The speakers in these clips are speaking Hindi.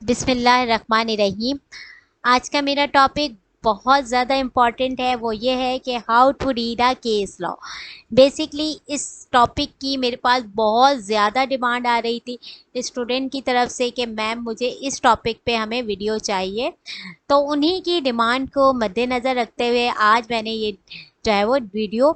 बिस्मिल्लाहिर्रहमानिर्रहीम। आज का मेरा टॉपिक बहुत ज़्यादा इम्पॉर्टेंट है। वो ये है कि how to read a case law. Basically इस टॉपिक की मेरे पास बहुत ज़्यादा डिमांड आ रही थी स्टूडेंट की तरफ से कि मैम मुझे इस टॉपिक पे हमें वीडियो चाहिए। तो उन्हीं की डिमांड को मद्देनज़र रखते हुए आज मैंने ये जो है वो वीडियो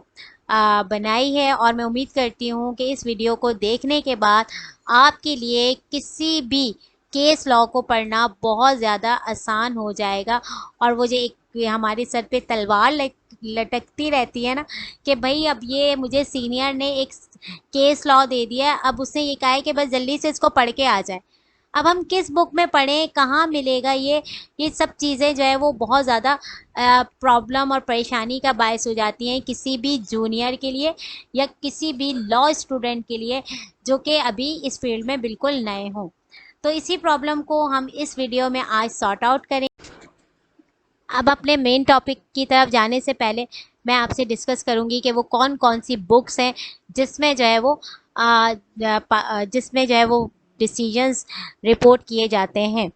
बनाई है, और मैं उम्मीद करती हूँ कि इस वीडियो को देखने के बाद आपके लिए किसी भी केस लॉ को पढ़ना बहुत ज़्यादा आसान हो जाएगा। और वो जो एक हमारे सर पे तलवार लटकती रहती है ना कि भाई अब ये मुझे सीनियर ने एक केस लॉ दे दिया है, अब उसने ये कहा है कि बस जल्दी से इसको पढ़ के आ जाए। अब हम किस बुक में पढ़ें, कहाँ मिलेगा ये सब चीज़ें जो है वो बहुत ज़्यादा प्रॉब्लम और परेशानी का बायस हो जाती हैं किसी भी जूनियर के लिए या किसी भी लॉ स्टूडेंट के लिए जो कि अभी इस फील्ड में बिल्कुल नए हों। तो इसी प्रॉब्लम को हम इस वीडियो में आज सॉर्ट आउट करें। अब अपने मेन टॉपिक की तरफ जाने से पहले मैं आपसे डिस्कस करूंगी कि वो कौन कौन सी बुक्स हैं जिसमें जो है वो जिसमें जो है वो डिसीजंस रिपोर्ट किए जाते हैं।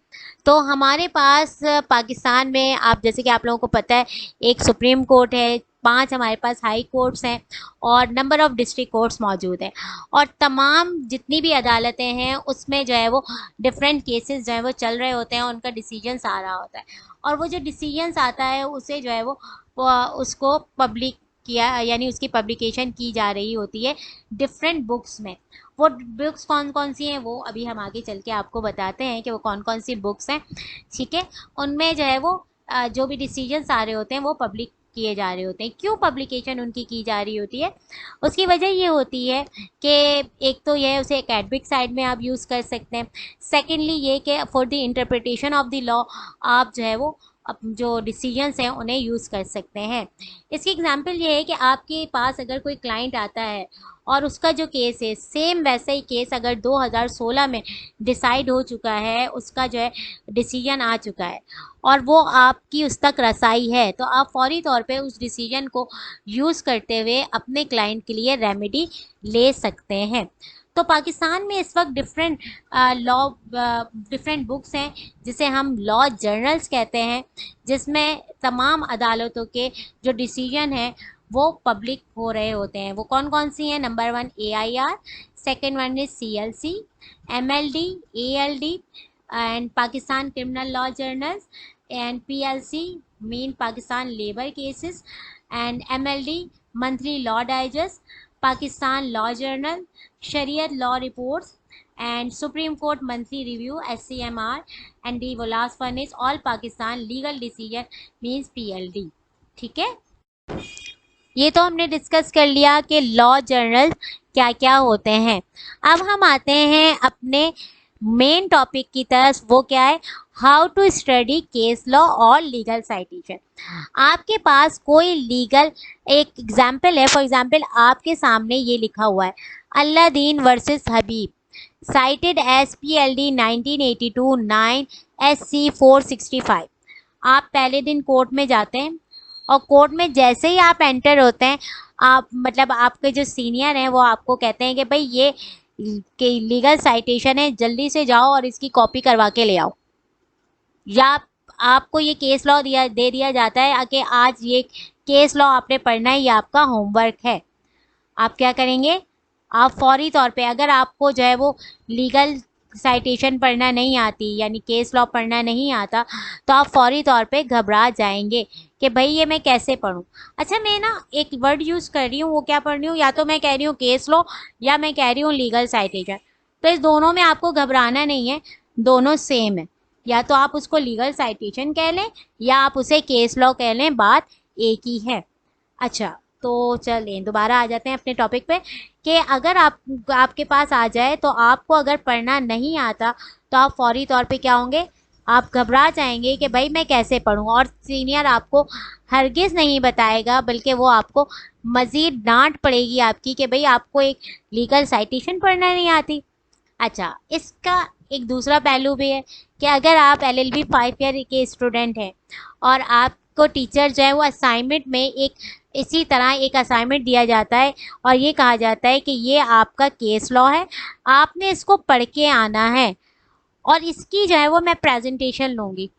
तो हमारे पास पाकिस्तान में, आप जैसे कि आप लोगों को पता है, एक सुप्रीम कोर्ट है, 5 हमारे पास हाई कोर्ट्स हैं और नंबर ऑफ़ डिस्ट्रिक्ट कोर्ट्स मौजूद हैं। और तमाम जितनी भी अदालतें हैं उसमें जो है वो डिफरेंट केसेस जो है वो चल रहे होते हैं, उनका डिसीजंस आ रहा होता है। और वो जो डिसीजंस आता है उसे जो है वो उसको पब्लिक किया, यानी उसकी पब्लिकेशन की जा रही होती है डिफरेंट बुक्स में। वो बुक्स कौन कौन सी हैं वो अभी हम आगे चल के आपको बताते हैं कि वो कौन कौन सी बुक्स हैं। ठीक है, उनमें जो है वो जो भी डिसीजंस आ रहे होते हैं वो पब्लिक किए जा रहे होते हैं। क्यों पब्लिकेशन उनकी की जा रही होती है? उसकी वजह ये होती है कि एक तो यह उसे एकेडमिक साइड में आप यूज़ कर सकते हैं। सेकेंडली ये कि for the interpretation of the law आप जो है वो जो डिसीजंस हैं उन्हें यूज़ कर सकते हैं। इसकी एग्जांपल ये है कि आपके पास अगर कोई क्लाइंट आता है और उसका जो केस है सेम वैसा ही केस अगर 2016 में डिसाइड हो चुका है, उसका जो है डिसीजन आ चुका है और वो आपकी उस तक रसाई है, तो आप फौरी तौर पे उस डिसीजन को यूज़ करते हुए अपने क्लाइंट के लिए रेमेडी ले सकते हैं। तो पाकिस्तान में इस वक्त डिफरेंट बुक्स हैं जिसे हम लॉ जर्नल्स कहते हैं, जिसमें तमाम अदालतों के जो डिसीजन हैं वो पब्लिक हो रहे होते हैं। वो कौन कौन सी हैं? Number 1 AIR, second one is CLC, MLD, ALD and Pakistan criminal law journals, and PLC mean Pakistan labour cases, and MLD monthly law digest, Pakistan law journal, Shariat law reports, and supreme court monthly review SCMR, and the वो last one is all Pakistan legal decision means PLD। ठीक है, ये तो हमने डिस्कस कर लिया कि लॉ जर्नल क्या क्या होते हैं। अब हम आते हैं अपने मेन टॉपिक की तरफ। वो क्या है? How to study case law और लीगल साइटेशन। आपके पास कोई लीगल एक एग्जाम्पल है, फॉर एग्जाम्पल आपके सामने ये लिखा हुआ है अल्लादीन वर्सेस हबीब, cited as PLD 1982 9 SC 465। आप पहले दिन कोर्ट में जाते हैं और कोर्ट में जैसे ही आप एंटर होते हैं, आप मतलब आपके जो सीनियर हैं वो आपको कहते हैं कि भाई ये के लीगल साइटेशन है, जल्दी से जाओ और इसकी कॉपी करवा के ले आओ। या आपको ये केस लॉ दे दिया जाता है कि आज ये केस लॉ आपने पढ़ना है, ये आपका होमवर्क है। आप क्या करेंगे? आप फौरी तौर पे, अगर आपको जो है वो लीगल साइटेशन पढ़ना नहीं आती, यानी केस लॉ पढ़ना नहीं आता, तो आप फौरी तौर पे घबरा जाएंगे कि भाई ये मैं कैसे पढूं। अच्छा, मैं ना एक वर्ड यूज़ कर रही हूँ, वो क्या पढ़ रही हूँ? या तो मैं कह रही हूँ केस लॉ या मैं कह रही हूँ लीगल साइटेशन। तो इस दोनों में आपको घबराना नहीं है, दोनों सेम है। या तो आप उसको लीगल साइटेशन कह लें या आप उसे केस लॉ कह लें, बात एक ही है। अच्छा, तो चलें दोबारा आ जाते हैं अपने टॉपिक पे कि अगर आपके पास आ जाए तो आपको अगर पढ़ना नहीं आता तो आप फौरी तौर पे क्या होंगे? आप घबरा जाएंगे कि भाई मैं कैसे पढूं, और सीनियर आपको हरगिज़ नहीं बताएगा, बल्कि वो आपको मज़ीद डांट पड़ेगी आपकी कि भाई आपको एक लीगल साइटेशन पढ़ना नहीं आती। अच्छा, इसका एक दूसरा पहलू भी है कि अगर आप LLB 5 ईयर के स्टूडेंट हैं और आपको टीचर जो है वो असाइनमेंट में इसी तरह एक असाइनमेंट दिया जाता है और ये कहा जाता है कि ये आपका केस लॉ है, आपने इसको पढ़ के आना है, और इसकी जो है वो मैं प्रेजेंटेशन लूँगी।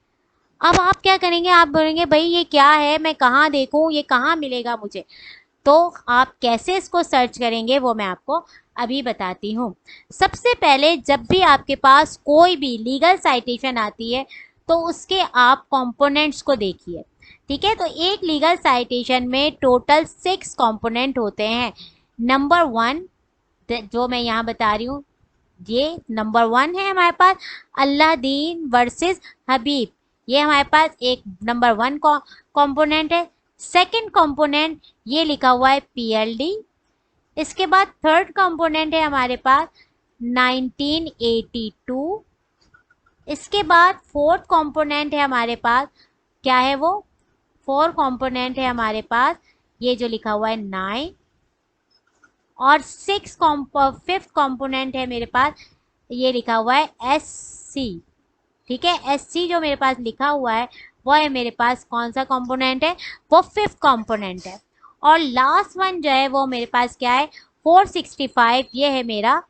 अब आप क्या करेंगे, आप बोलेंगे भाई ये क्या है, मैं कहाँ देखूँ, ये कहाँ मिलेगा मुझे। तो आप कैसे इसको सर्च करेंगे वो मैं आपको अभी बताती हूँ। सबसे पहले जब भी आपके पास कोई भी लीगल साइटेशन आती है तो उसके आप कंपोनेंट्स को देखिए। ठीक है, तो एक लीगल साइटेशन में टोटल 6 कंपोनेंट होते हैं। नंबर 1 जो मैं यहाँ बता रही हूँ, ये नंबर 1 है हमारे पास, अल्लादीन वर्सेस हबीब। ये हमारे पास एक नंबर 1 कंपोनेंट है। सेकंड कंपोनेंट ये लिखा हुआ है पीएलडी। इसके बाद थर्ड कंपोनेंट है हमारे पास 1982। इसके बाद फोर्थ कंपोनेंट है हमारे पास, क्या है वो, फोर्थ कंपोनेंट है हमारे पास ये जो लिखा हुआ है 9। और फिफ्थ कंपोनेंट है मेरे पास, ये लिखा हुआ है एस सी। ठीक है, एस सी जो मेरे पास लिखा हुआ है वो है मेरे पास कौन सा कंपोनेंट है, वो फिफ्थ कंपोनेंट है। और लास्ट वन जो है वो मेरे पास क्या है, 465, ये है मेरा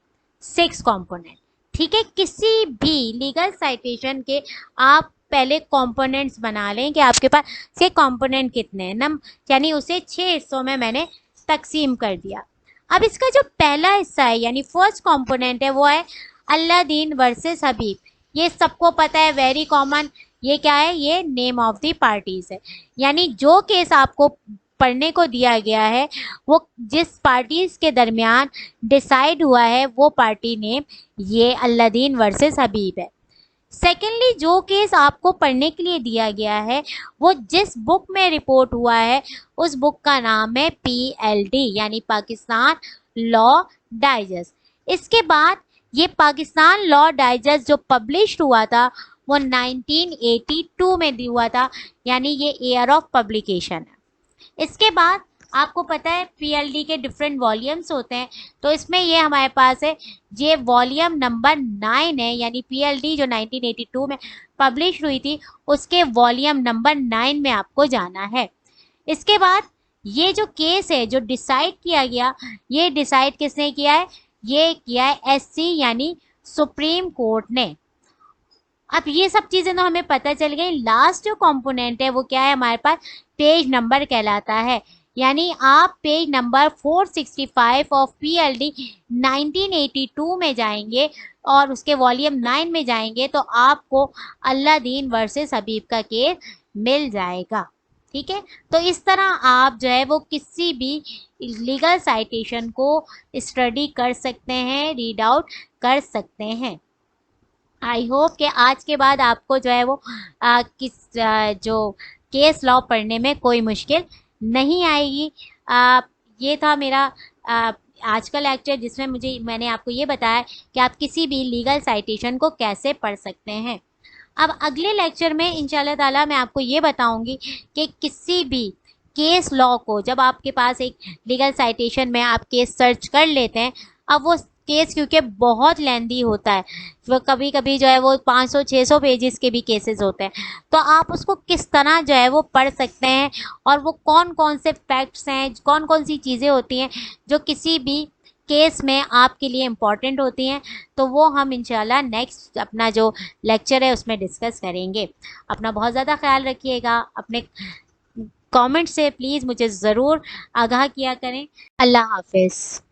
सिक्स कंपोनेंट। ठीक है, किसी भी लीगल साइटेशन के आप पहले कंपोनेंट्स बना लें कि आपके पास ये कंपोनेंट कितने हैं, नम यानी उसे 6 हिस्सों में मैंने तकसीम कर दिया। अब इसका जो पहला हिस्सा है यानी फर्स्ट कंपोनेंट है वो है अल्लादीन वर्सेस हबीब। ये सबको पता है, वेरी कॉमन। ये क्या है, ये नेम ऑफ द पार्टीज है। यानी जो केस आपको पढ़ने को दिया गया है वो जिस पार्टीज के दरमियान डिसाइड हुआ है वो पार्टी नेम ये अल्लादीन वर्सेस हबीब है। सेकेंडली जो केस आपको पढ़ने के लिए दिया गया है वो जिस बुक में रिपोर्ट हुआ है उस बुक का नाम है पीएलडी यानी पाकिस्तान लॉ डाइजेस्ट। इसके बाद ये पाकिस्तान लॉ डाइजेस्ट जो पब्लिश हुआ था वो 1982 में हुआ था, यानी ये ईयर ऑफ पब्लिकेशन है। इसके बाद आपको पता है पीएलडी के डिफरेंट वॉल्यूम्स होते हैं, तो इसमें ये हमारे पास है, ये वॉल्यूम नंबर 9 है, यानी पीएलडी जो 1982 में पब्लिश हुई थी उसके वॉल्यूम नंबर 9 में आपको जाना है। इसके बाद ये जो केस है जो डिसाइड किया गया, ये डिसाइड किसने किया है, ये किया है एससी यानी सुप्रीम कोर्ट ने। अब ये सब चीजें तो हमें पता चल गई। लास्ट जो कंपोनेंट है वो क्या है हमारे पास, पेज नंबर कहलाता है। यानी आप पेज नंबर 465 ऑफ पीएलडी 1982 में जाएंगे और उसके वॉल्यूम 9 में जाएंगे तो आपको अल्लादीन वर्सेस हबीब का केस मिल जाएगा। ठीक है, तो इस तरह आप जो है वो किसी भी लीगल साइटेशन को स्टडी कर सकते हैं, रीड आउट कर सकते हैं। आई होप कि आज के बाद आपको जो है वो जो केस लॉ पढ़ने में कोई मुश्किल नहीं आएगी। ये था मेरा आ, आज का लेक्चर जिसमें मैंने आपको ये बताया कि आप किसी भी लीगल साइटेशन को कैसे पढ़ सकते हैं। अब अगले लेक्चर में इंशाल्लाह ताला मैं आपको ये बताऊंगी कि किसी भी केस लॉ को जब आपके पास एक लीगल साइटेशन में आप केस सर्च कर लेते हैं, अब वो केस क्योंकि बहुत लेंदी होता है, वो कभी कभी जो है वो 500-600 पेजेस के भी केसेस होते हैं, तो आप उसको किस तरह जो है वो पढ़ सकते हैं और वो कौन कौन से फैक्ट्स हैं, कौन कौन सी चीज़ें होती हैं जो किसी भी केस में आपके लिए इम्पॉर्टेंट होती हैं, तो वो हम इंशाल्लाह नेक्स्ट अपना जो लेक्चर है उसमें डिस्कस करेंगे। अपना बहुत ज़्यादा ख्याल रखिएगा, अपने कमेंट से प्लीज़ मुझे ज़रूर आगाह किया करें। अल्लाह हाफिज़।